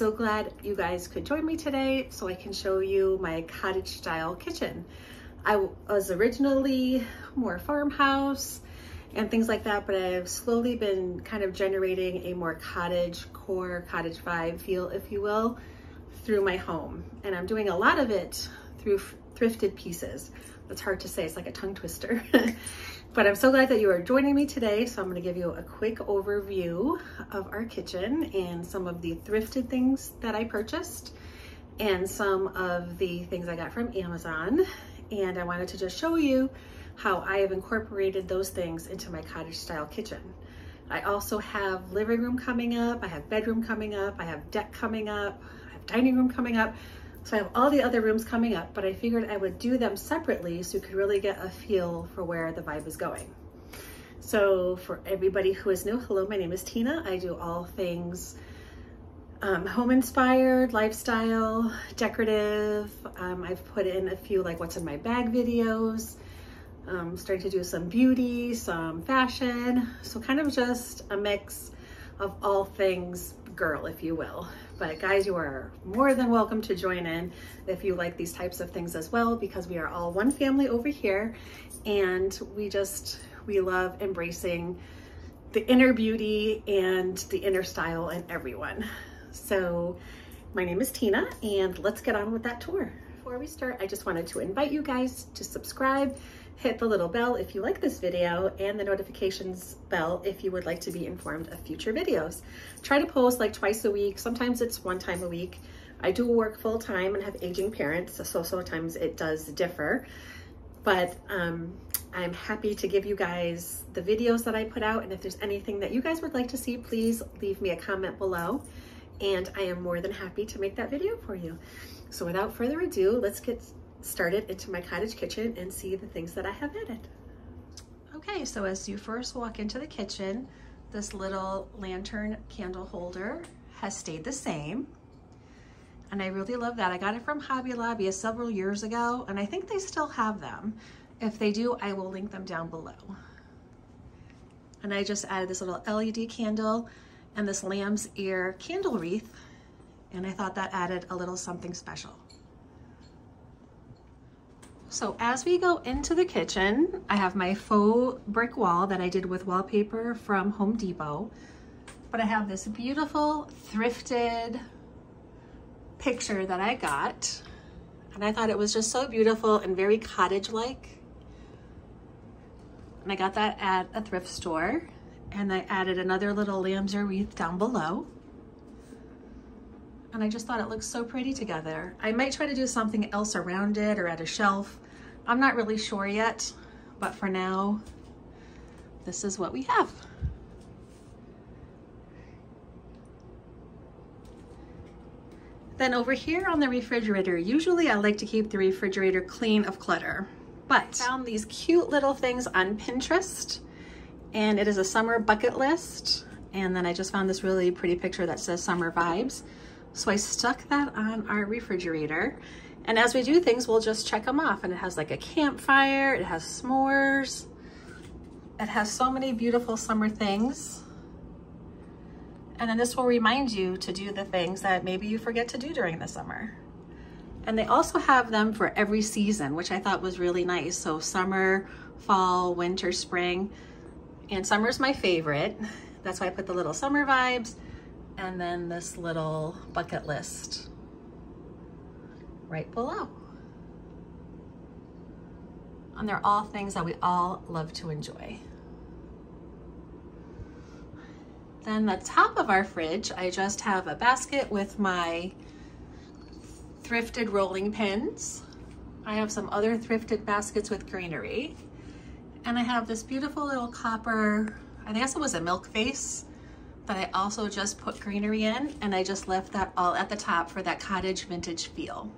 so glad you guys could join me today so I can show you my cottage style kitchen. I was originally more farmhouse and things like that, but I've slowly been kind of generating a more cottage core, cottage vibe feel, if you will, through my home. And I'm doing a lot of it through thrifted pieces. That's hard to say, it's like a tongue twister. But I'm so glad that you are joining me today. So I'm gonna give you a quick overview of our kitchen and some of the thrifted things that I purchased and some of the things I got from Amazon. And I wanted to just show you how I have incorporated those things into my cottage style kitchen. I also have living room coming up, I have bedroom coming up, I have deck coming up, I have dining room coming up. So I have all the other rooms coming up, but I figured I would do them separately so you could really get a feel for where the vibe is going. So for everybody who is new, hello, my name is Tina. I do all things home inspired, lifestyle, decorative. I've put in a few like what's in my bag videos. Starting to do some beauty, some fashion. So kind of just a mix of all things girl, if you will. But guys, you are more than welcome to join in if you like these types of things as well, because we are all one family over here and we love embracing the inner beauty and the inner style in everyone. So my name is Tina and let's get on with that tour. Before we start, I just wanted to invite you guys to subscribe, hit the little bell if you like this video, and the notifications bell if you would like to be informed of future videos. Try to post like twice a week. Sometimes it's one time a week. I do work full time and have aging parents, so sometimes it does differ. But I'm happy to give you guys the videos that I put out, and if there's anything that you guys would like to see, please leave me a comment below, and I am more than happy to make that video for you. So without further ado, let's get started into my cottage kitchen and see the things that I have added. Okay, so as you first walk into the kitchen, this little lantern candle holder has stayed the same. And I really love that. I got it from Hobby Lobby several years ago, and I think they still have them. If they do, I will link them down below. And I just added this little LED candle and this lamb's ear candle wreath, and I thought that added a little something special. So as we go into the kitchen, I have my faux brick wall that I did with wallpaper from Home Depot, but I have this beautiful thrifted picture that I got, and I thought it was just so beautiful and very cottage-like. And I got that at a thrift store, and I added another little lamb's ear wreath down below. And I just thought it looked so pretty together. I might try to do something else around it or at a shelf. I'm not really sure yet, but for now, this is what we have. Then over here on the refrigerator, usually I like to keep the refrigerator clean of clutter, but I found these cute little things on Pinterest, and it is a summer bucket list. And then I just found this really pretty picture that says summer vibes. So I stuck that on our refrigerator. And as we do things, we'll just check them off. And it has like a campfire, it has s'mores. It has so many beautiful summer things. And then this will remind you to do the things that maybe you forget to do during the summer. And they also have them for every season, which I thought was really nice. So summer, fall, winter, spring. And summer's my favorite. That's why I put the little summer vibes and then this little bucket list right below. And they're all things that we all love to enjoy. Then the top of our fridge, I just have a basket with my thrifted rolling pins. I have some other thrifted baskets with greenery. And I have this beautiful little copper, I guess it was a milk vase, that I also just put greenery in, and I just left that all at the top for that cottage vintage feel.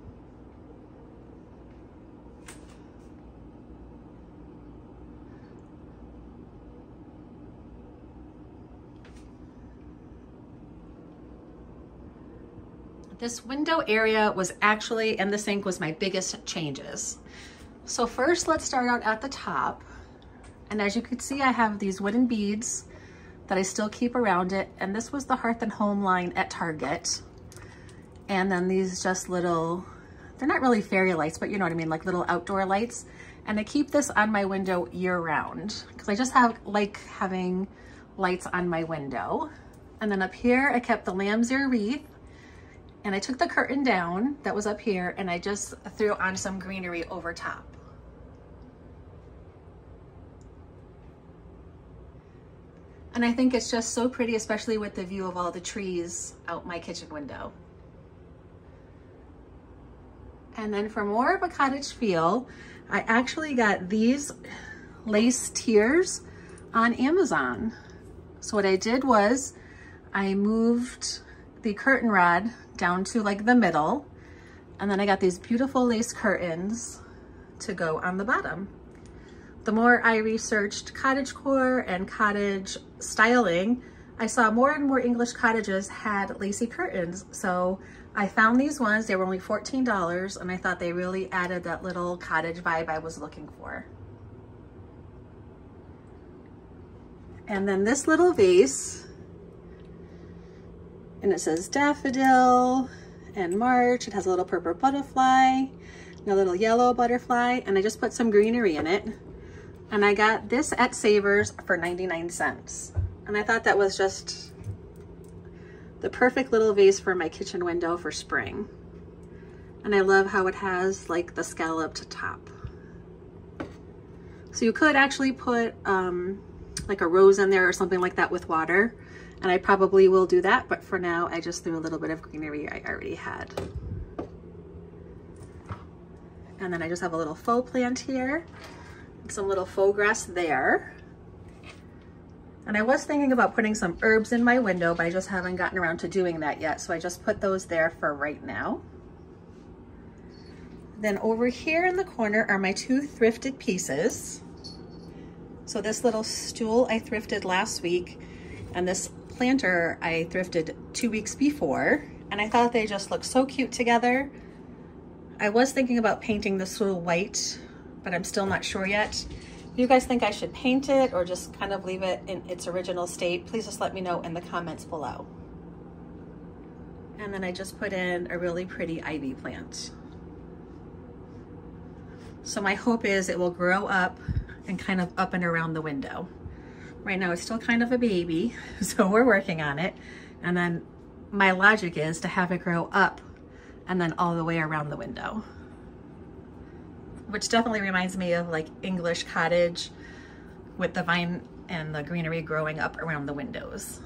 This window area was actually, and the sink was my biggest changes. So first, let's start out at the top. And as you can see, I have these wooden beads that I still keep around it. And this was the Hearth and Home line at Target. And then these just little, they're not really fairy lights, but you know what I mean, like little outdoor lights. And I keep this on my window year round because I just like having lights on my window. And then up here, I kept the lamb's ear wreath, and I took the curtain down that was up here and I just threw on some greenery over top. And I think it's just so pretty, especially with the view of all the trees out my kitchen window. And then for more of a cottage feel, I actually got these lace tiers on Amazon. So what I did was I moved the curtain rod down to like the middle, and then I got these beautiful lace curtains to go on the bottom. The more I researched cottagecore and cottage styling, I saw more and more English cottages had lacy curtains. So I found these ones, they were only $14, and I thought they really added that little cottage vibe I was looking for. And then this little vase, and it says daffodil and March. It has a little purple butterfly and a little yellow butterfly, and I just put some greenery in it. And I got this at Savers for 99 cents. And I thought that was just the perfect little vase for my kitchen window for spring. And I love how it has like the scalloped top. So you could actually put like a rose in there or something like that with water. And I probably will do that, but for now, I just threw a little bit of greenery I already had. And then I just have a little faux plant here, some little faux grass there. And I was thinking about putting some herbs in my window, but I just haven't gotten around to doing that yet. So I just put those there for right now. Then over here in the corner are my two thrifted pieces. So this little stool I thrifted last week, and this planter I thrifted 2 weeks before, and I thought they just look so cute together. I was thinking about painting the stool white, but I'm still not sure yet. If you guys think I should paint it or just kind of leave it in its original state, please just let me know in the comments below. And then I just put in a really pretty ivy plant. So my hope is it will grow up and kind of up and around the window. Right now it's still kind of a baby, so we're working on it. And then my logic is to have it grow up and then all the way around the window. Which definitely reminds me of like English cottage with the vine and the greenery growing up around the windows.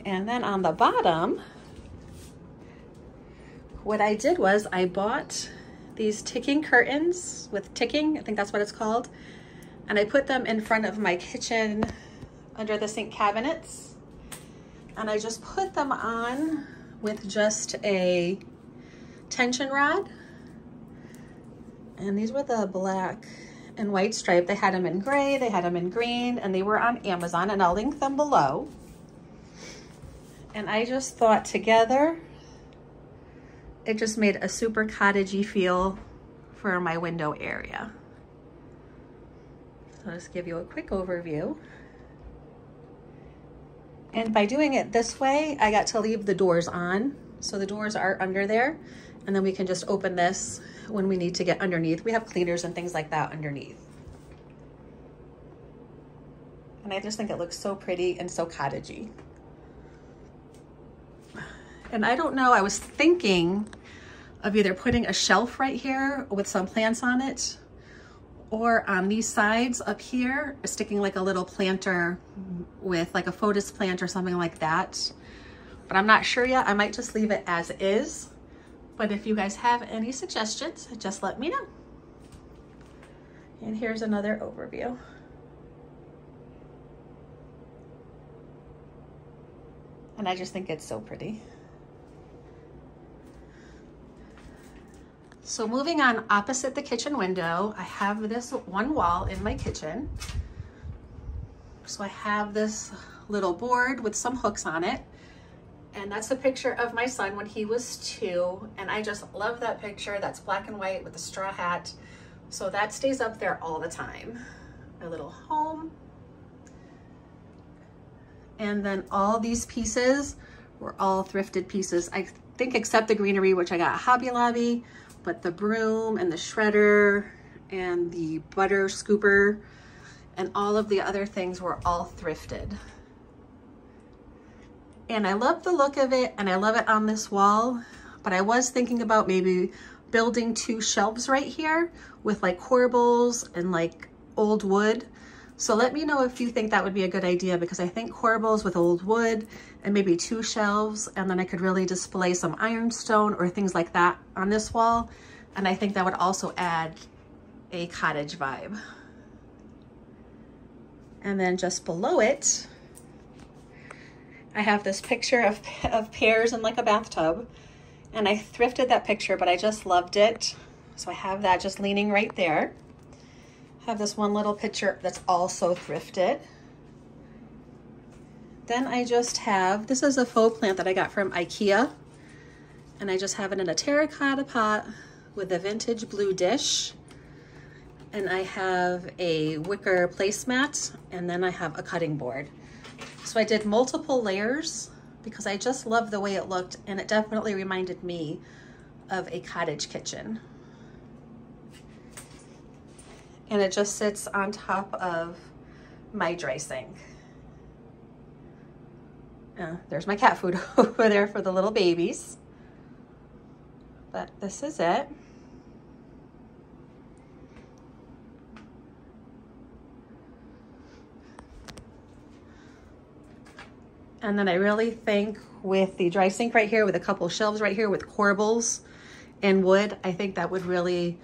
And then on the bottom, what I did was I bought these ticking curtains with ticking, I think that's what it's called. And I put them in front of my kitchen under the sink cabinets. And I just put them on with just a tension rod. And these were the black and white stripe. They had them in gray, they had them in green, and they were on Amazon, and I'll link them below. And I just thought together, it just made a super cottagey feel for my window area. So I'll just give you a quick overview. And by doing it this way, I got to leave the doors on. So the doors are under there, and then we can just open this when we need to get underneath. We have cleaners and things like that underneath. And I just think it looks so pretty and so cottagey. And I don't know, I was thinking of either putting a shelf right here with some plants on it, or on these sides up here, sticking like a little planter with like a photos plant or something like that. But I'm not sure yet. I might just leave it as is. But if you guys have any suggestions, just let me know. And here's another overview. And I just think it's so pretty. So moving on, opposite the kitchen window, I have this one wall in my kitchen. So I have this little board with some hooks on it. And that's a picture of my son when he was 2. And I just love that picture. That's black and white with a straw hat. So that stays up there all the time. My little home. And then all these pieces were all thrifted pieces. I think except the greenery, which I got at Hobby Lobby, but the broom and the shredder and the butter scooper and all of the other things were all thrifted. And I love the look of it and I love it on this wall, but I was thinking about maybe building 2 shelves right here with like corbels and like old wood. So let me know if you think that would be a good idea, because I think corbels with old wood and maybe 2 shelves, and then I could really display some ironstone or things like that on this wall. And I think that would also add a cottage vibe. And then just below it, I have this picture of pears in like a bathtub. And I thrifted that picture, but I just loved it. So I have that just leaning right there. I have this one little picture that's also thrifted. Then I just have, this is a faux plant that I got from IKEA. And I just have it in a terracotta pot with a vintage blue dish. And I have a wicker placemat, and then I have a cutting board. So I did multiple layers because I just love the way it looked, and it definitely reminded me of a cottage kitchen. And it just sits on top of my dry sink. There's my cat food over there for the little babies. But this is it. And then I really think with the dry sink right here, with a couple shelves right here with corbels and wood, I think that would really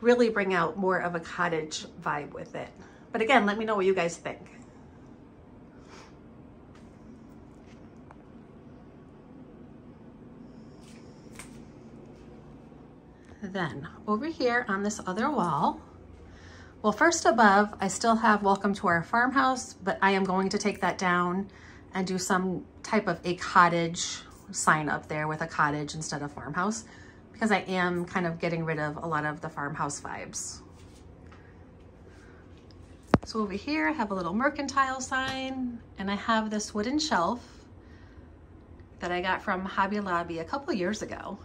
bring out more of a cottage vibe with it. But again, let me know what you guys think. Then over here on this other wall, well, first above, I still have Welcome to Our Farmhouse, but I am going to take that down and do some type of a cottage sign up there with a cottage instead of farmhouse, because I am kind of getting rid of a lot of the farmhouse vibes. So over here, I have a little mercantile sign, and I have this wooden shelf that I got from Hobby Lobby a couple years ago.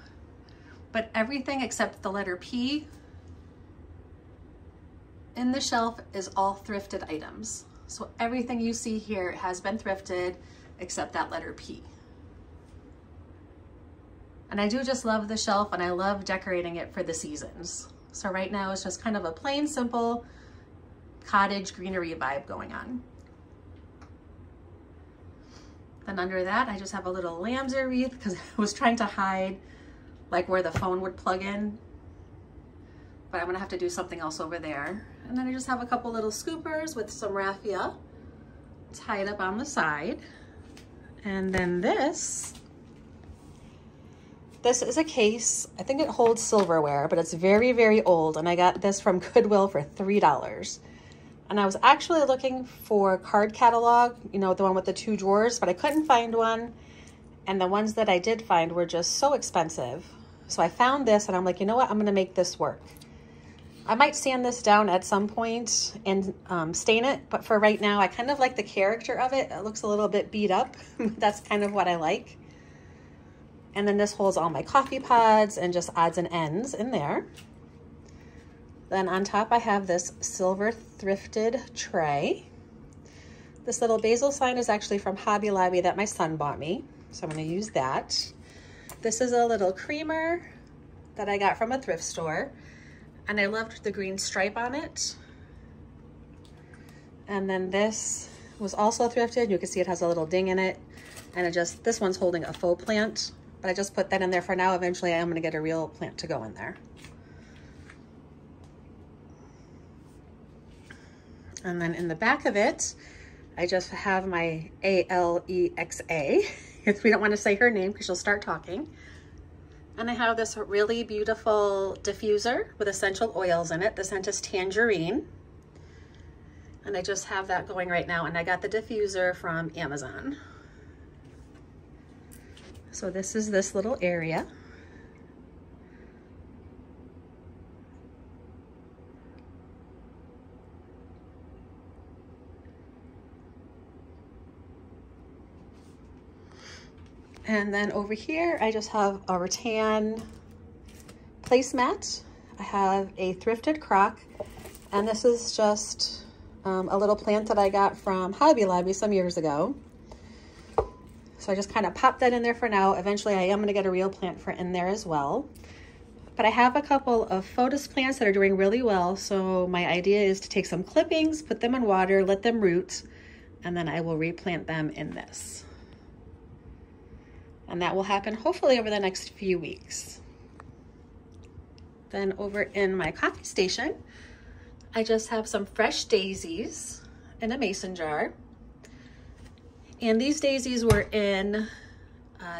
But everything except the letter P in the shelf is all thrifted items. So everything you see here has been thrifted except that letter P. And I do just love the shelf, and I love decorating it for the seasons. So right now it's just kind of a plain, simple cottage greenery vibe going on. Then under that, I just have a little lambsy wreath because I was trying to hide like where the phone would plug in, but I'm gonna have to do something else over there. And then I just have a couple little scoopers with some raffia tied up on the side. And then this is a case. I think it holds silverware, but it's very, very old. And I got this from Goodwill for $3. And I was actually looking for a card catalog, you know, the one with the 2 drawers, but I couldn't find one. And the ones that I did find were just so expensive. So I found this and I'm like, you know what? I'm gonna make this work. I might sand this down at some point and stain it, but for right now, I kind of like the character of it. It looks a little bit beat up. That's kind of what I like. And then this holds all my coffee pods and just odds and ends in there. Then on top, I have this silver thrifted tray. This little basil sign is actually from Hobby Lobby that my son bought me, so I'm gonna use that. This is a little creamer that I got from a thrift store, and I loved the green stripe on it. And then this was also thrifted. You can see it has a little ding in it, and this one's holding a faux plant, but I just put that in there for now. Eventually I am gonna get a real plant to go in there. And then in the back of it, I just have my Alexa, if we don't want to say her name because she'll start talking. And I have this really beautiful diffuser with essential oils in it. The scent is tangerine. And I just have that going right now. And I got the diffuser from Amazon. So this is this little area. And then over here, I just have a rattan placemat. I have a thrifted crock, and this is just a little plant that I got from Hobby Lobby some years ago. So I just kind of popped that in there for now. Eventually I am going to get a real plant for in there as well. But I have a couple of photos plants that are doing really well. So my idea is to take some clippings, put them in water, let them root, and then I will replant them in this. And that will happen hopefully over the next few weeks. Then over in my coffee station, I just have some fresh daisies in a mason jar. And these daisies were in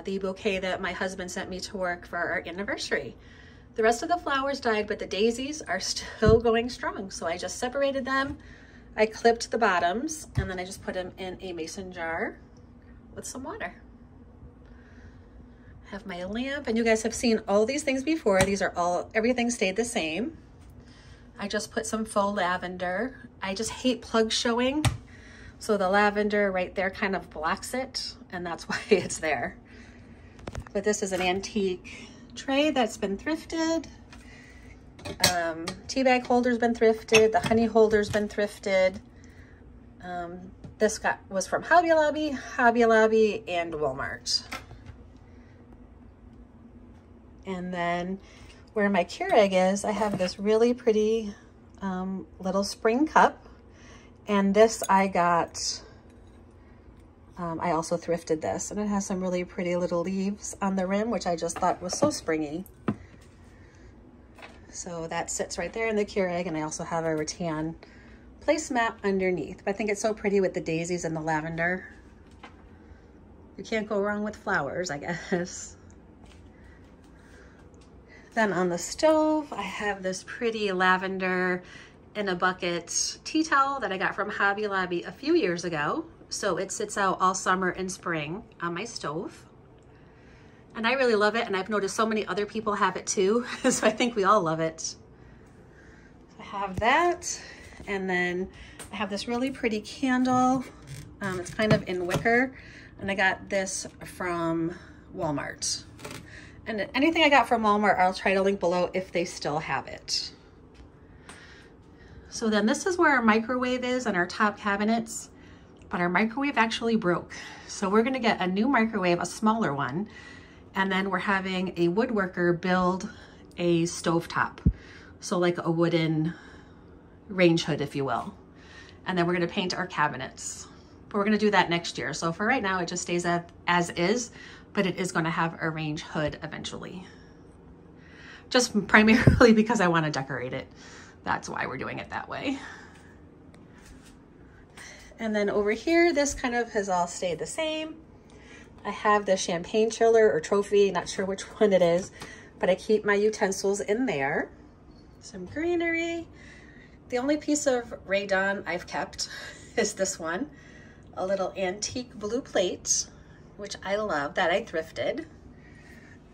the bouquet that my husband sent me to work for our anniversary. The rest of the flowers died, but the daisies are still going strong. So I just separated them. I clipped the bottoms, and then I just put them in a mason jar with some water. I have my lamp, and you guys have seen all these things before. These are all, everything stayed the same. I just put some faux lavender. I just hate plugs showing. So the lavender right there kind of blocks it, and that's why it's there. But this is an antique tray that's been thrifted. Tea bag holder's been thrifted. The honey holder's been thrifted. This was from Hobby Lobby, and Walmart. And then where my Keurig is, I have this really pretty little spring cup. And this I got, I also thrifted this, and it has some really pretty little leaves on the rim, which I just thought was so springy. So that sits right there in the Keurig, and I also have a rattan placemat underneath. But I think it's so pretty with the daisies and the lavender. You can't go wrong with flowers, I guess. Then on the stove, I have this pretty lavender in a bucket tea towel that I got from Hobby Lobby a few years ago. So it sits out all summer and spring on my stove. And I really love it, and I've noticed so many other people have it too, so I think we all love it. I have that, and then I have this really pretty candle. It's kind of in wicker, and I got this from Walmart. And anything I got from Walmart, I'll try to link below if they still have it. So then this is where our microwave is and our top cabinets, but our microwave actually broke. So we're gonna get a new microwave, a smaller one, and then we're having a woodworker build a stovetop. So like a wooden range hood, if you will. And then we're gonna paint our cabinets. But we're gonna do that next year. So for right now, it just stays as is, but it is gonna have a range hood eventually. Just primarily because I wanna decorate it. That's why we're doing it that way. And then over here, this kind of has all stayed the same. I have the champagne chiller or trophy, not sure which one it is, but I keep my utensils in there. Some greenery. The only piece of Raydon I've kept is this one, a little antique blue plate, which I love, that I thrifted.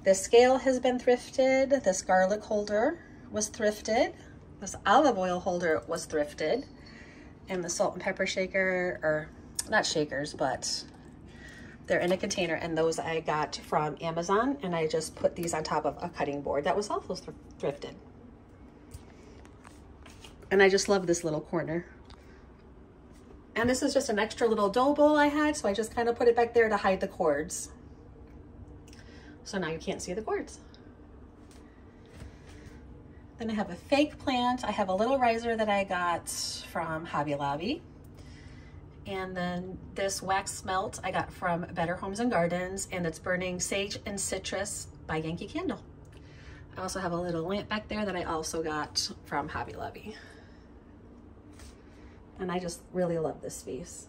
This scale has been thrifted. This garlic holder was thrifted. This olive oil holder was thrifted. And the salt and pepper shaker, or not shakers, but they're in a container, and those I got from Amazon, and I just put these on top of a cutting board that was also thrifted. And I just love this little corner. And this is just an extra little dough bowl I had, so I just kind of put it back there to hide the cords. So now you can't see the cords. Then I have a fake plant. I have a little riser that I got from Hobby Lobby. And then this wax melt I got from Better Homes and Gardens, and it's burning sage and citrus by Yankee Candle. I also have a little lamp back there that I also got from Hobby Lobby. And I just really love this piece.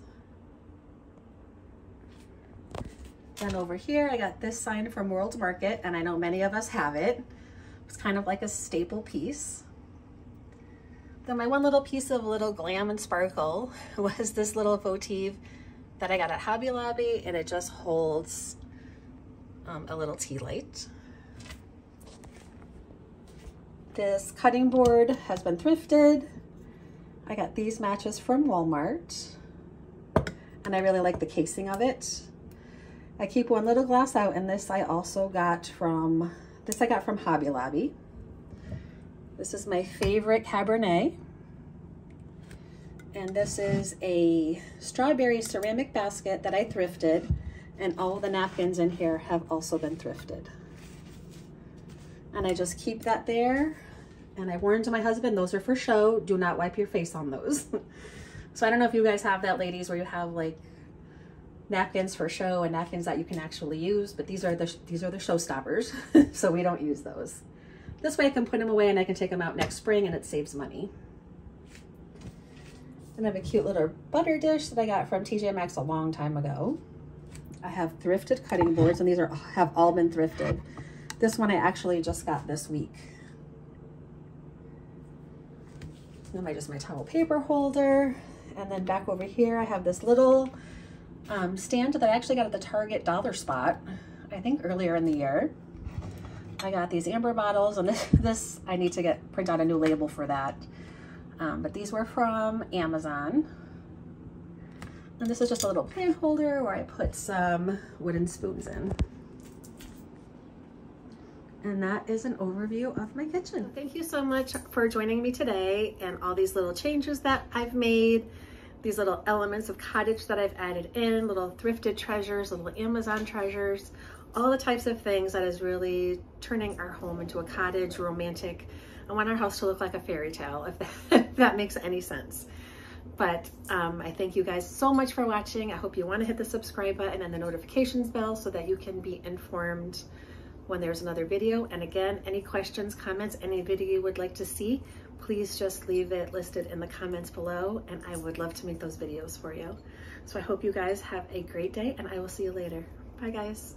Then over here, I got this sign from World Market, and I know many of us have it. It's kind of like a staple piece. Then my one little piece of little glam and sparkle was this little votive that I got at Hobby Lobby, and it just holds a little tea light. This cutting board has been thrifted. I got these matches from Walmart, and I really like the casing of it. I keep one little glass out, and this I also got from, Hobby Lobby. This is my favorite Cabernet. And this is a strawberry ceramic basket that I thrifted, and all the napkins in here have also been thrifted. And I just keep that there, and I warned my husband, those are for show, do not wipe your face on those. So I don't know if you guys have that, ladies, where you have like napkins for show and napkins that you can actually use, but these are the showstoppers. So we don't use those. This way I can put them away and I can take them out next spring, and it saves money. And I have a cute little butter dish that I got from TJ Maxx a long time ago. I have thrifted cutting boards, and these have all been thrifted. This one I actually just got this week. And then my towel paper holder. And then back over here I have this little stand that I actually got at the Target dollar spot, I think earlier in the year. I got these amber bottles, and this I need to print out a new label for that. But these were from Amazon. And this is just a little plant holder where I put some wooden spoons in. And that is an overview of my kitchen. Thank you so much for joining me today, and all these little changes that I've made, these little elements of Cottage that I've added in, little thrifted treasures, little Amazon treasures, all the types of things that is really turning our home into a cottage, romantic. I want our house to look like a fairy tale, if that makes any sense. But I thank you guys so much for watching. I hope you want to hit the subscribe button and the notifications bell so that you can be informed when there's another video. And again, any questions, comments, any video you would like to see, please just leave it listed in the comments below, and I would love to make those videos for you. So I hope you guys have a great day, and I will see you later. Bye guys.